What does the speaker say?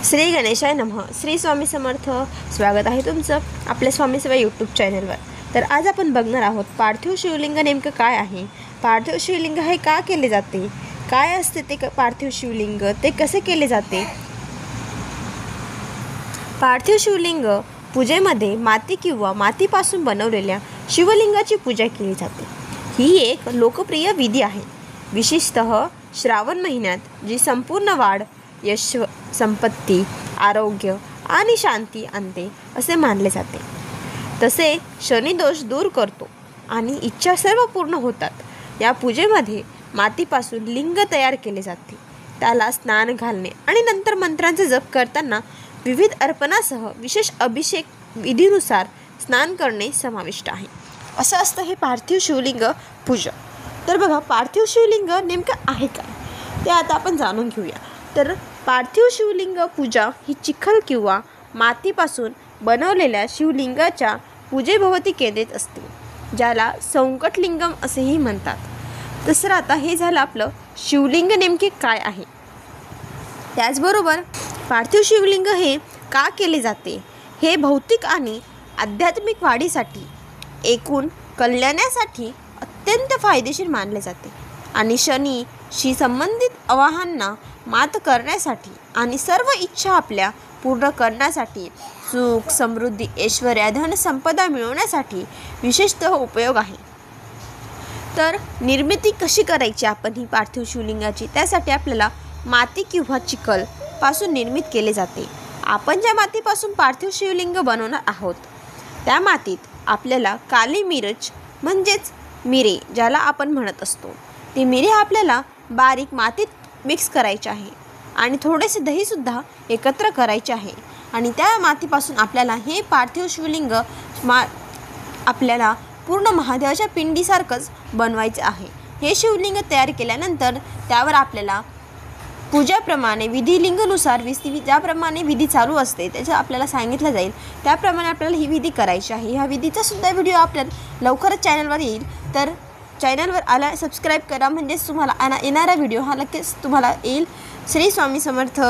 श्री गणेशाय नमः. श्री स्वामी समर्थ. स्वागत आहे तुमचं आपल्या स्वामी सेवा यूट्यूब चॅनलवर. तर आज आपण बघणार आहोत पार्थिव शिवलिंग नेमकं काय आहे, पार्थिव शिवलिंग हे का केले जाते, काय असते ते पार्थिव शिवलिंग, ते कसे केले जाते. पार्थिव शिवलिंग पूजेमध्ये माती किंवा मातीपासून बनवलेल्या शिवलिंगाची पूजा केली जाते. ही एक लोकप्रिय विधी आहे. विशेषतः श्रावण महिन्यात जी संपूर्ण वाढ, यश, संपत्ती, आरोग्य आणि शांती आणते असे मानले जाते. तसे शनिदोष दूर करतो आणि इच्छा सर्व पूर्ण होतात. या पूजेमध्ये मातीपासून लिंग तयार केले जाते. त्याला स्नान घालणे आणि नंतर मंत्रांचा जप करताना विविध अर्पणासह विशेष अभिषेक विधीनुसार स्नान करणे समाविष्ट आहे. असं असतं हे पार्थिव शिवलिंग पूजा. तर बघा, पार्थिव शिवलिंग नेमकं आहे काय ते आता आपण जाणून घेऊया. तर पार्थिव शिवलिंग पूजा ही चिखल किंवा मातीपासून बनवलेल्या शिवलिंगाच्या पूजेभोवती केंद्रित असते, ज्याला संकटलिंगम असेही म्हणतात. तसं आता हे झालं आपलं शिवलिंग नेमके काय आहे. त्याचबरोबर पार्थिव शिवलिंग हे का केले जाते, हे भौतिक आणि आध्यात्मिक वाढीसाठी, एकूण कल्याणासाठी अत्यंत फायदेशीर मानले जाते आणि शनीशी संबंधित आव्हानांना मात करण्यासाठी आणि सर्व इच्छा आपल्या पूर्ण करण्यासाठी, सुख, समृद्धी, ऐश्वर्य, धन, संपदा मिळवण्यासाठी विशेषतः उपयोग आहे. तर निर्मिती कशी करायची आपण ही पार्थिव शिवलिंगाची, त्यासाठी आपल्याला माती किंवा चिखल पासून निर्मित केले जाते. आपण ज्या मातीपासून पार्थिव शिवलिंग बनवणार आहोत त्या मातीत आपल्याला काली मिरच म्हणजेच मिरे ज्याला आपण म्हणत असतो, ते मिरे आपल्याला बारीक मातीत मिक्स करायचे आहे आणि थोडेसे दहीसुद्धा एकत्र करायचे आहे आणि त्या मातीपासून आपल्याला हे पार्थिव शिवलिंग आपल्याला पूर्ण महादेवाच्या पिंडीसारखंच बनवायचे आहे. हे शिवलिंग तयार केल्यानंतर त्यावर आपल्याला पूजाप्रमाणे विधिलिंगानुसार ज्याप्रमाणे विधी चालू असते त्याचं आपल्याला सांगितलं जाईल, त्याप्रमाणे आपल्याला ही विधी करायची आहे. ह्या विधीचा सुद्धा व्हिडिओ आपल्याला लवकरच चॅनलवर येईल. तर चॅनलवर आला सबस्क्राईब करा, म्हणजेच तुम्हाला येणारा व्हिडिओ हा नक्कीच तुम्हाला येईल. श्री स्वामी समर्थ.